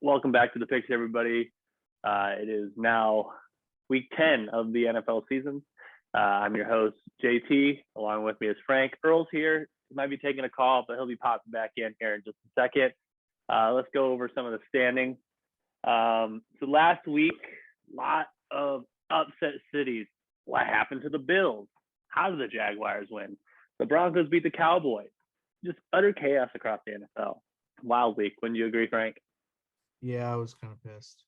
Welcome back to the picks, everybody. It is now week 10 of the NFL season. I'm your host, JT. Along with me is Frank. Earl's here. He might be taking a call, but he'll be popping back in here in just a second. Let's go over some of the standings. So last week, a lot of upset cities. What happened to the Bills? How did the Jaguars win? The Broncos beat the Cowboys. Just utter chaos across the NFL. Wild week. Wouldn't you agree, Frank? Yeah, I was kind of pissed.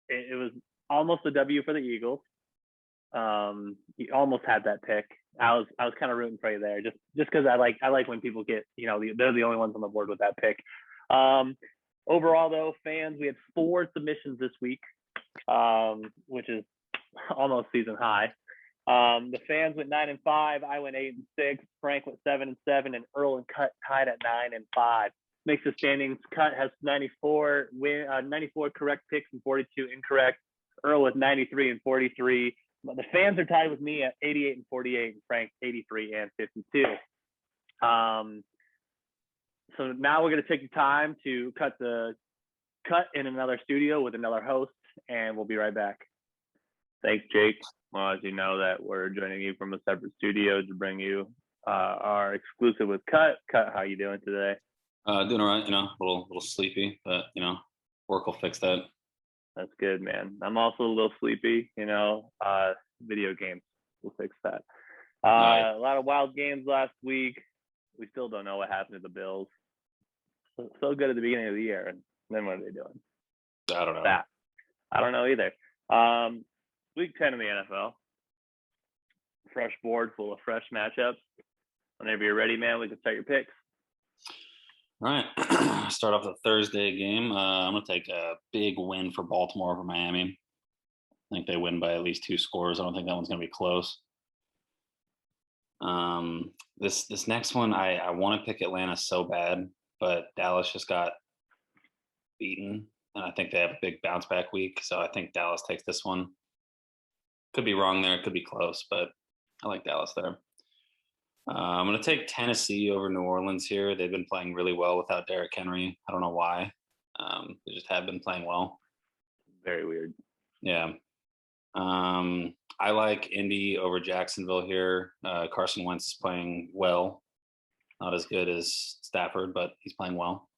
It was almost a W for the Eagles. You almost had that pick. I was kind of rooting for you there, just because I like when people get, they're the only ones on the board with that pick. Overall, though, fans, we had 4 submissions this week, which is almost season high. The fans went 9-5. I went 8-6. Frank went 7-7, and Earl and Cut tied at 9-5. Makes the standings. Cut has 94 correct picks and 42 incorrect. Earl with 93 and 43. The fans are tied with me at 88 and 48, and Frank 83 and 52. So now we're going to take the time to cut in another studio with another host, and we'll be right back. Thanks, Jake. Well, as you know, that we're joining you from a separate studio to bring you our exclusive with Cut. Cut, how you doing today? Doing all right, a little sleepy, but work will fix that. That's good, man. I'm also a little sleepy, video games will fix that. A lot of wild games last week. We still don't know what happened to the Bills. So good at the beginning of the year, and then what are they doing? I don't know. I don't know either. Week 10 in the NFL. Fresh board full of fresh matchups. Whenever you're ready, man, we can start your picks. All right. Start off the Thursday game. I'm going to take a big win for Baltimore over Miami. I think they win by at least 2 scores. I don't think that one's going to be close. This next one, I want to pick Atlanta so bad, but Dallas just got beaten, and I think they have a big bounce back week. So I think Dallas takes this one. Could be wrong there. It could be close, but I like Dallas there. I'm going to take Tennessee over New Orleans here. They've been playing really well without Derrick Henry. I don't know why. They just have been playing well. Very weird. Yeah. I like Indy over Jacksonville here. Carson Wentz is playing well. Not as good as Stafford, but he's playing well.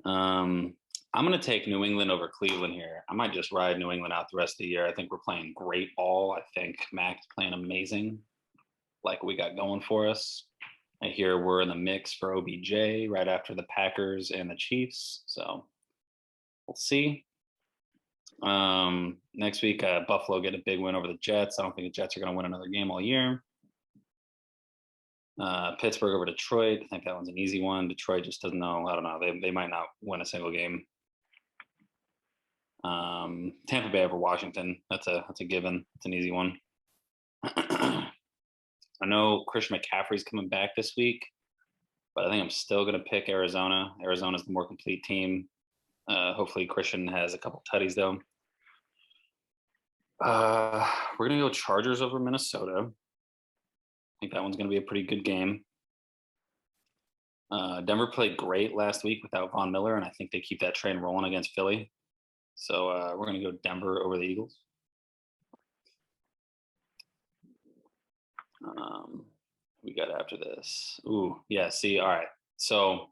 I'm going to take New England over Cleveland here. I might just ride New England out the rest of the year. I think we're playing great ball. I think Mac's playing amazing. Like we got going for us. I hear we're in the mix for OBJ right after the Packers and the Chiefs. So we'll see. Next week, Buffalo get a big win over the Jets. I don't think the Jets are going to win another game all year. Pittsburgh over Detroit. I think that one's an easy one. Detroit just doesn't know. I don't know. They might not win a single game. Tampa Bay over Washington. That's a given. It's an easy one. I know Christian McCaffrey's coming back this week, but I think I'm still going to pick Arizona. Arizona's the more complete team. Hopefully Christian has a couple tutties, though. We're going to go Chargers over Minnesota. I think that one's going to be a pretty good game. Denver played great last week without Von Miller, and I think they keep that train rolling against Philly. So we're going to go Denver over the Eagles. We got after this. Ooh, yeah. See, all right. So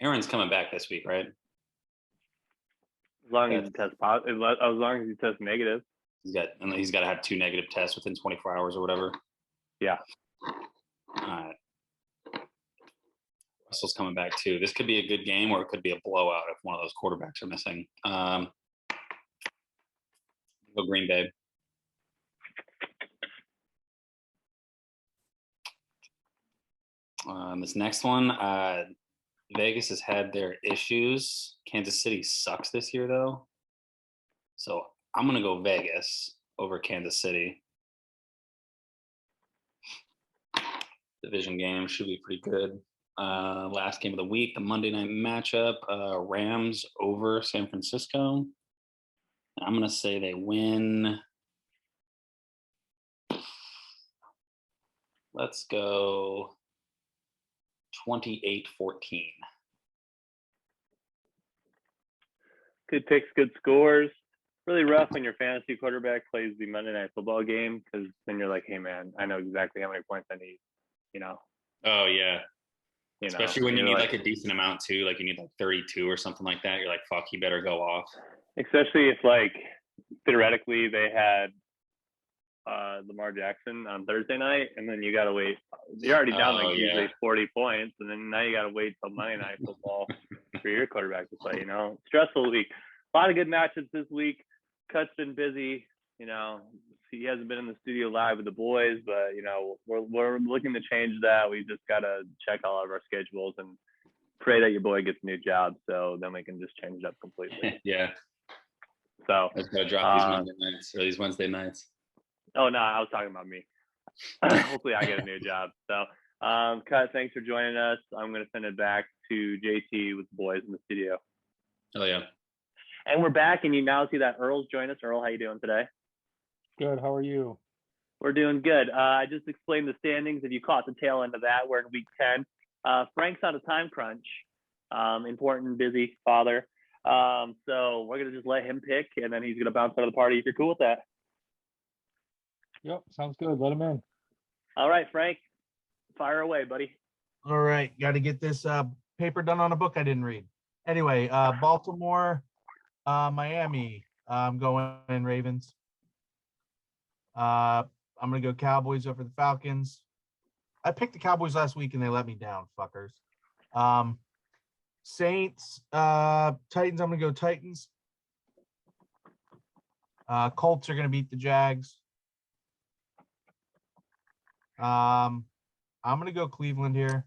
Aaron's coming back this week, right? As long as he tests positive, as long as he tests negative. He's got to have 2 negative tests within 24 hours or whatever. Yeah. All right. Russell's coming back too. This could be a good game, or it could be a blowout if one of those quarterbacks are missing. Go Green Bay. This next one, Vegas has had their issues. Kansas City sucks this year, though. So I'm going to go Vegas over Kansas City. Division game should be pretty good. Last game of the week, the Monday night matchup, Rams over San Francisco. I'm going to say they win. Let's go 28-14. Good picks, good scores. Really rough when your fantasy quarterback plays the Monday Night Football game because then you're like, hey man, I know exactly how many points I need. You know. Oh yeah. You know. Especially when you You're need like a decent amount too, like you need like 32 or something like that. You're like, fuck, he better go off. Especially if like theoretically they had Lamar Jackson on Thursday night, and then you gotta wait. You're already down like usually 40 points, and then now you gotta wait till Monday Night Football for your quarterback to play. You know, stressful week. A lot of good matchups this week. Cut's been busy. You know, he hasn't been in the studio live with the boys, but you know, we're looking to change that. We just gotta check all of our schedules and pray that your boy gets a new job, so then we can just change it up completely. Yeah. So I just gotta drop these Monday nights or these Wednesday nights. Oh no, I was talking about me. Hopefully I get a new job. So Cut, thanks for joining us. I'm gonna send it back to JT with the boys in the studio. Oh yeah. And we're back, and you now see that Earl's joined us. Earl, how you doing today? Good. How are you? We're doing good. I just explained the standings. If you caught the tail end of that, we're in week 10. Frank's on a time crunch. Important, busy father. So we're gonna just let him pick, and then he's gonna bounce out of the party if you're cool with that. Yep. Sounds good. Let him in. All right, Frank, fire away, buddy. All right, got to get this paper done on a book I didn't read. Anyway, Baltimore, Miami. I'm going Ravens. I'm gonna go Cowboys over the Falcons. I picked the Cowboys last week and they let me down, fuckers. Saints, Titans. I'm gonna go Titans. Colts are gonna beat the Jags. I'm gonna go Cleveland here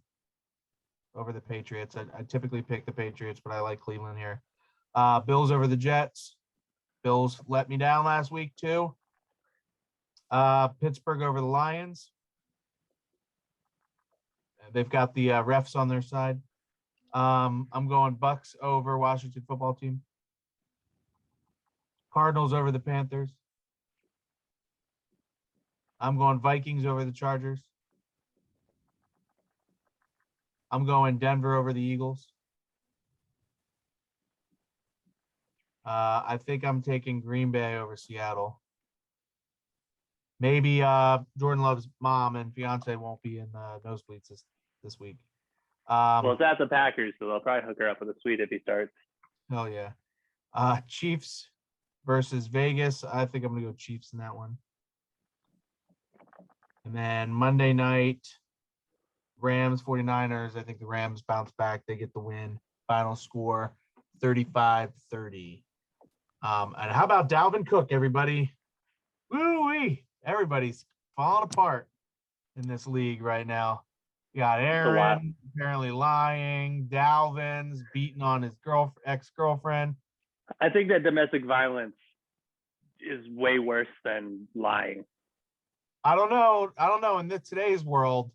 over the Patriots. I typically pick the Patriots, but I like Cleveland here. Bills over the Jets. Bills let me down last week too. Pittsburgh over the Lions. They've got the refs on their side. I'm going Bucks over Washington football team. Cardinals over the Panthers. I'm going Vikings over the Chargers. I'm going Denver over the Eagles. I think I'm taking Green Bay over Seattle. Maybe Jordan Love's mom and fiance won't be in nosebleeds this week. Well, it's at the Packers, so they'll probably hook her up with a suite if he starts. Hell yeah. Chiefs versus Vegas. I think I'm going to go Chiefs in that one. And then Monday night, Rams, 49ers. I think the Rams bounce back. They get the win. Final score, 35-30. And how about Dalvin Cook, everybody? Woo-wee. Everybody's falling apart in this league right now. You got Aaron apparently lying. Dalvin's beating on his ex-girlfriend. I think that domestic violence is way worse than lying. I don't know. In today's world,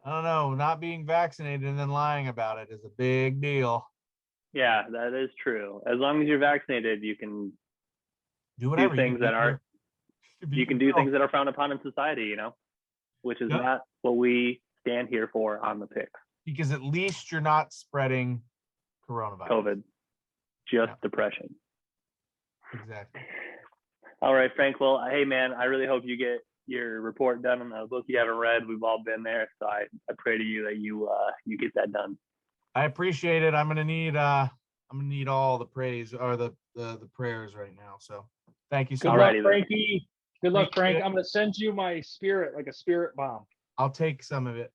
I don't know. Not being vaccinated and then lying about it is a big deal. Yeah, that is true. As long as you're vaccinated, you can do whatever. Things that are things that are frowned upon in society, you know, which is not what we stand here for on the picks. Because at least you're not spreading coronavirus. COVID, just depression. Exactly. All right, Frank. Well, hey, man, I really hope you get your report done on the book you haven't read. We've all been there, so I pray to you that you get that done. I appreciate it. I'm gonna need all the praise or the prayers right now. So thank you so much. Good luck, Frankie. Good luck, Frank. I'm gonna send you my spirit, like a spirit bomb. I'll take some of it.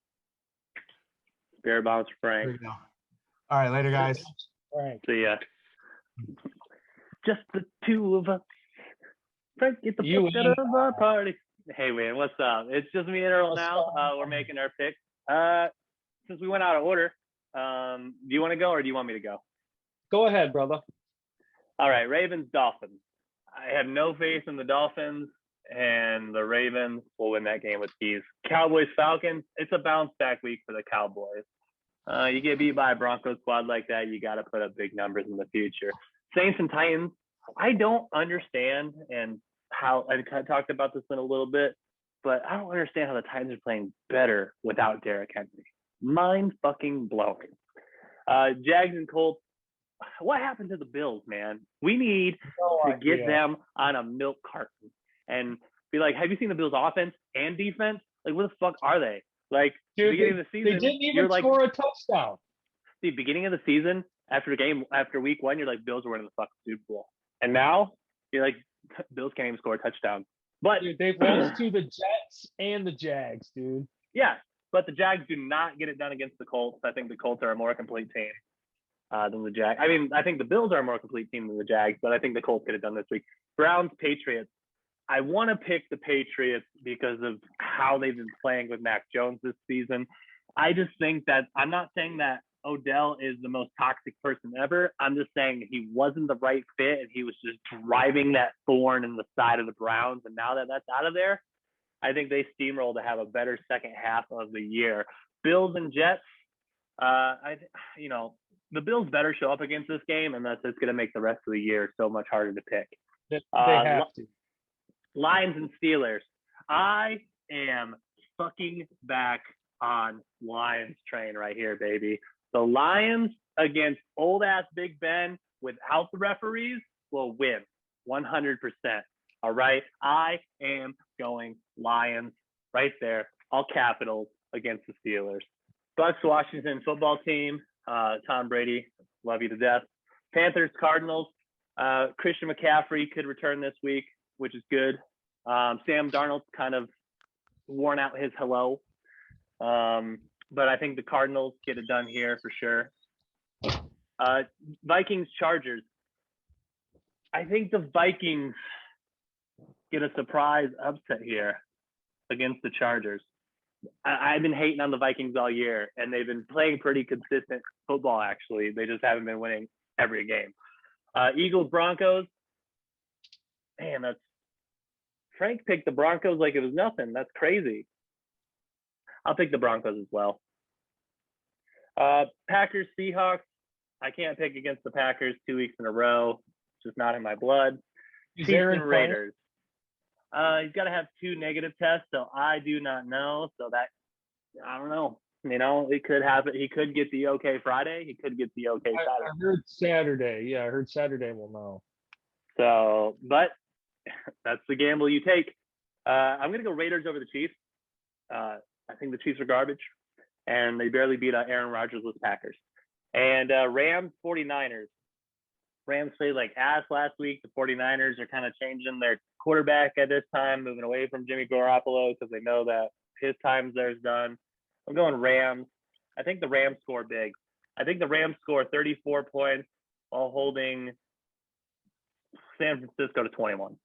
Spirit bombs, Frank. There you go. All right, later, guys. Frank. See ya. Just the two of us. Frank, get the fuck out of our party. Hey, man, what's up? It's just me and Earl now. We're making our picks. Since we went out of order, do you want to go or do you want me to go? Go ahead, brother. All right, Ravens, Dolphins. I have no faith in the Dolphins, and the Ravens will win that game with ease. Cowboys, Falcons, it's a bounce back week for the Cowboys. You get beat by a Broncos squad like that, you got to put up big numbers in the future. Saints and Titans, I don't understand and how I talked about this in a little bit, but I don't understand how the Titans are playing better without Derrick Henry. Mind fucking blowing. Jags and Colts. what happened to the Bills, man? We need No to get idea. them on a milk carton and be like, have you seen the Bills offense and defense? Like, what the fuck are they? Like, Dude, beginning of the they season, didn't you're even like, score a touchdown. the beginning of the season, after week 1, you're like, Bills are winning the fucking Super Bowl. And now you're like, Bills can't even score a touchdown. But Dude, they've lost to the Jets and the Jags, dude. yeah, but the Jags do not get it done against the Colts. I think the Colts are a more complete team than the Jags. I mean, I think the Bills are a more complete team than the Jags, but I think the Colts get it done this week. Browns, Patriots. I want to pick the Patriots because of how they've been playing with Mac Jones this season. I just think that I'm not saying that Odell is the most toxic person ever. I'm just saying he wasn't the right fit and he was just driving that thorn in the side of the Browns. And now that that's out of there, I think they steamroll to have a better second half of the year. Bills and Jets, the Bills better show up against this game, and that's going to make the rest of the year so much harder to pick. They have to. Lions and Steelers. I am fucking back on Lions train right here, baby. The Lions against old ass Big Ben without the referees will win 100%. All right. I am going Lions right there, all capitals against the Steelers. Bucks Washington football team. Tom Brady, love you to death. Panthers Cardinals. Christian McCaffrey could return this week, which is good. Sam Darnold's kind of worn out his hello. But I think the Cardinals get it done here for sure. Vikings Chargers. I think the Vikings get a surprise upset here against the Chargers. I've been hating on the Vikings all year, and they've been playing pretty consistent football, actually. They just haven't been winning every game. Eagles Broncos. Man, Frank picked the Broncos like it was nothing. That's crazy. I'll pick the Broncos as well. Packers Seahawks. I can't pick against the Packers 2 weeks in a row. It's just not in my blood. Is Chiefs Aaron and Raiders. He's got to have 2 negative tests, so I do not know. So that, I don't know. You know, it could happen. He could get the okay Friday. He could get the okay I Saturday. heard Saturday. Yeah, I heard Saturday we'll know. So, but that's the gamble you take. I'm going to go Raiders over the Chiefs. I think the Chiefs are garbage, and they barely beat Aaron Rodgers with Packers. And Rams 49ers. Rams played like ass last week. The 49ers are kind of changing their quarterback at this time, moving away from Jimmy Garoppolo because they know that his time's there's done. I'm going Rams. I think the Rams score big. I think the Rams score 34 points while holding San Francisco to 21.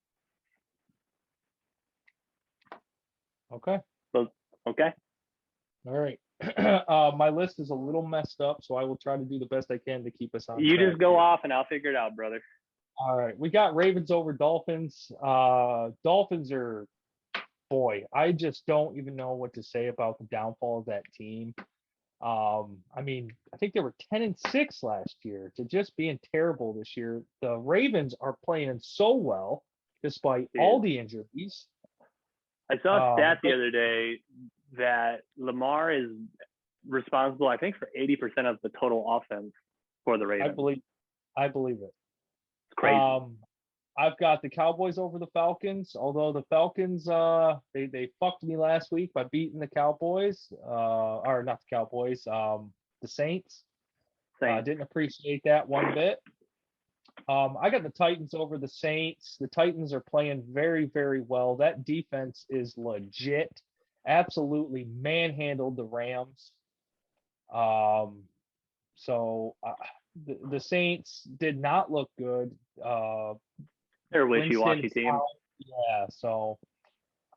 Okay. Okay. All right. My list is a little messed up, so I will try to do the best I can to keep us on You track just go here. off and I'll figure it out, brother. All right. We got Ravens over Dolphins. Dolphins are, boy, I just don't even know what to say about the downfall of that team. I mean, I think they were 10-6 last year to just being terrible this year. The Ravens are playing so well despite all the injuries. I saw a stat the other day that Lamar is responsible, I think, for 80% of the total offense for the Ravens. I believe it. It's crazy. I've got the Cowboys over the Falcons, although the Falcons they fucked me last week by beating the Cowboys. Or not the Cowboys, the Saints. Didn't appreciate that one bit. I got the Titans over the Saints. The Titans are playing very, very well. That defense is legit. Absolutely manhandled the Rams. So the Saints did not look good. They're a wishy-washy team. Yeah, so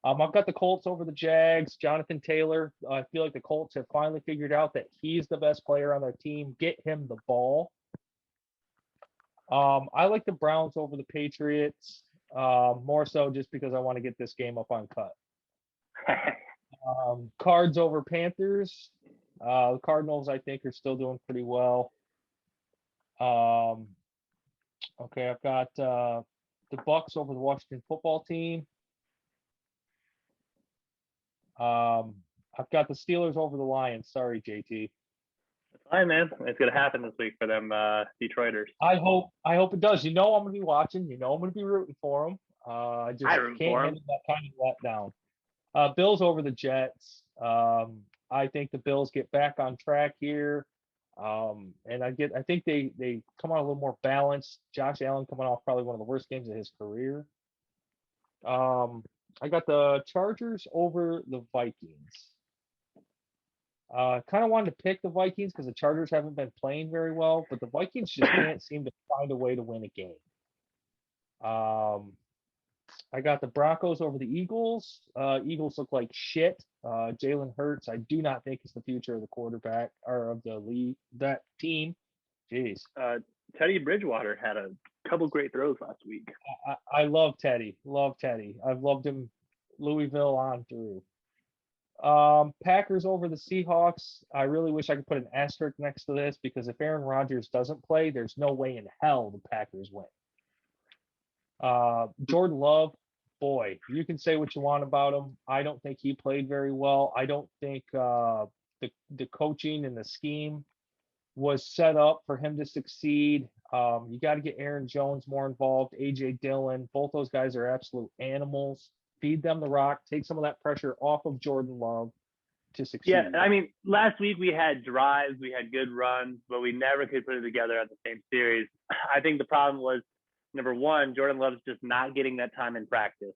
I've got the Colts over the Jags. Jonathan Taylor. I feel like the Colts have finally figured out that he's the best player on their team. Get him the ball. I like the Browns over the Patriots, more so just because I want to get this game up on cut. Cards over Panthers. The Cardinals, I think, are still doing pretty well. Okay, I've got the Bucks over the Washington football team. I've got the Steelers over the Lions. Sorry, JT. That's All right, man. It's gonna happen this week for them Detroiters. I hope it does. You know I'm gonna be watching. You know I'm gonna be rooting for them. I just I root can't for 'em. handle that kind of letdown. Bills over the Jets. I think the Bills get back on track here. And I think they come out a little more balanced. Josh Allen coming off probably one of the worst games of his career. I got the Chargers over the Vikings. Kind of wanted to pick the Vikings because the Chargers haven't been playing very well, but the Vikings just can't seem to find a way to win a game. I got the Broncos over the Eagles. Eagles look like shit. Jalen Hurts, I do not think is the future of the quarterback or of the league, that team. Jeez. Teddy Bridgewater had a couple great throws last week. I love Teddy. Love Teddy. I've loved him Louisville on through. Packers over the Seahawks. I really wish I could put an asterisk next to this because if Aaron Rodgers doesn't play, there's no way in hell the Packers win. Jordan Love, boy, you can say what you want about him. I don't think he played very well. I don't think the coaching and the scheme was set up for him to succeed. You got to get Aaron Jones more involved, AJ Dillon. Both those guys are absolute animals. Feed them the rock, take some of that pressure off of Jordan Love to succeed. Yeah, I mean, last week we had drives, we had good runs, but we never could put it together at the same series. I think the problem was, number one, Jordan Love's just not getting that time in practice.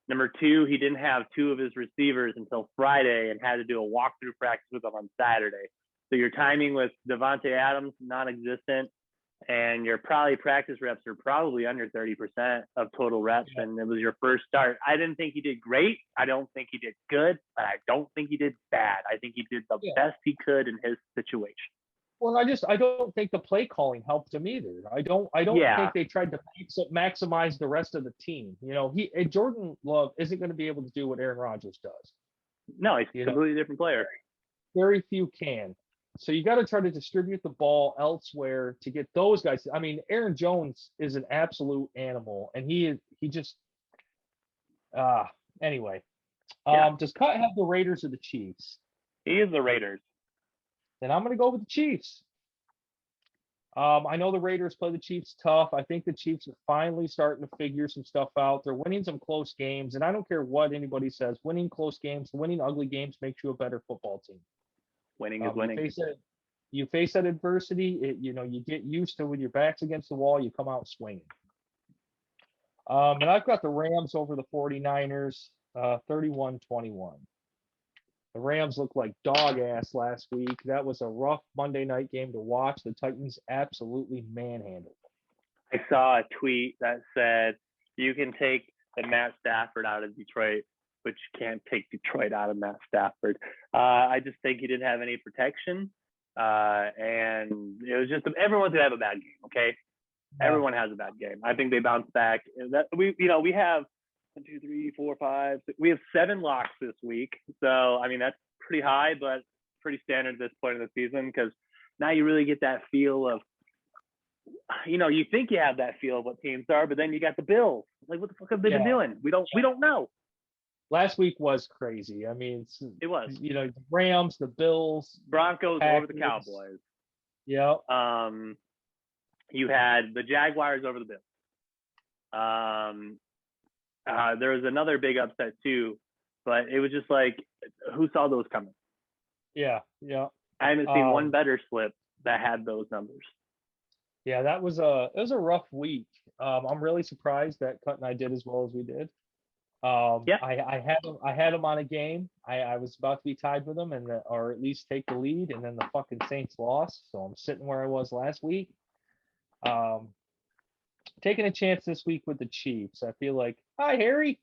Number two, he didn't have two of his receivers until Friday and had to do a walkthrough practice with them on Saturday. So your timing with Devontae Adams, non-existent, and your probably practice reps are probably under 30% of total reps, and it was your first start. I didn't think he did great. I don't think he did good, but I don't think he did bad. I think he did the best he could in his situation. Well, I don't think the play calling helped him either. I don't think they tried to maximize the rest of the team. You know, Jordan Love isn't going to be able to do what Aaron Rodgers does. No, he's a completely different player. Very few can. So you got to try to distribute the ball elsewhere to get those guys. I mean, Aaron Jones is an absolute animal, and he just anyway. Does Cut have the Raiders or the Chiefs? He is the Raiders. Then I'm going to go with the Chiefs. I know the Raiders play the Chiefs tough. I think the Chiefs are finally starting to figure some stuff out. They're winning some close games, and I don't care what anybody says. Winning close games, winning ugly games makes you a better football team. Winning is winning. You face that adversity. You get used to when your back's against the wall, you come out swinging. And I've got the Rams over the 49ers, 31-21. The Rams looked like dog ass last week. That was a rough Monday night game to watch. The Titans absolutely manhandled them. I saw a tweet that said, you can take the Matt Stafford out of Detroit, but you can't take Detroit out of Matt Stafford. I just think he didn't have any protection. And it was just, everyone's going to have a bad game, okay? Yeah. Everyone has a bad game. I think they bounce back. We have 1, 2, 3, 4, 5, 6. We have 7 locks this week. So, I mean, that's pretty high, but pretty standard at this point in the season because now you really get that feel of, you think you have that feel of what teams are, but then you got the Bills. Like, what the fuck have they been doing? We don't know. Last week was crazy. I mean, it was. The Rams, the Bills, Broncos over the Cowboys. Yeah. You had the Jaguars over the Bills. There was another big upset too, but it was just like, who saw those coming? Yeah. I haven't seen one better slip that had those numbers. Yeah, it was a rough week. I'm really surprised that Cut and I did as well as we did. I had him on a game. I was about to be tied with him or at least take the lead, and then the fucking Saints lost. So I'm sitting where I was last week. Taking a chance this week with the Chiefs. I feel like, hi Harry.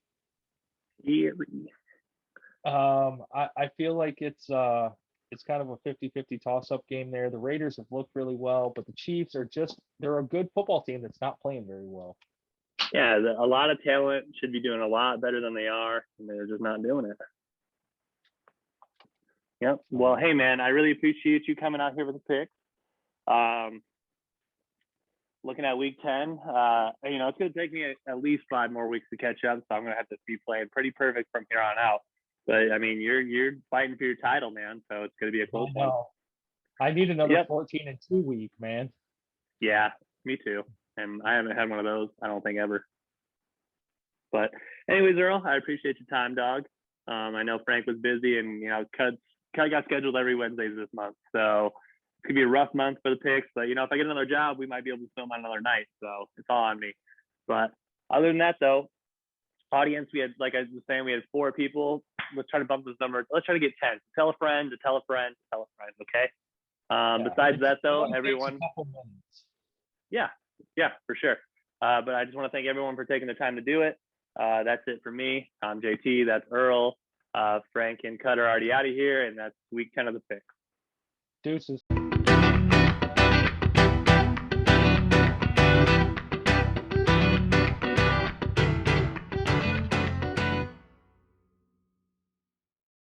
I feel like it's kind of a 50-50 toss-up game there. The Raiders have looked really well, but the Chiefs they're a good football team that's not playing very well. Yeah, a lot of talent, should be doing a lot better than they are, and they're just not doing it. Yep. Well, hey, man, I really appreciate you coming out here with a pick. Looking at week 10, it's going to take me at least 5 more weeks to catch up, so I'm going to have to be playing pretty perfect from here on out. But, I mean, you're fighting for your title, man, so it's going to be a close one. I need another Yep. 14-2 week, man. Yeah, me too. And I haven't had one of those, I don't think, ever. But anyways, Earl, I appreciate your time, dog. I know Frank was busy, and cuts got scheduled every Wednesdays this month, so it's gonna be a rough month for the picks. But if I get another job, we might be able to film on another night. So it's all on me. But other than that, though, audience, we had, like I was saying, we had 4 people. Let's try to bump this number. Let's try to get 10. Tell a friend to tell a friend to tell a friend. Okay. Yeah, Besides that, though, it takes a everyone. couple minutes. Yeah, for sure. But I just want to thank everyone for taking the time to do it. That's it for me. I'm JT. That's Earl. Frank and Cut are already out of here, and that's week 10 of the picks. Deuces.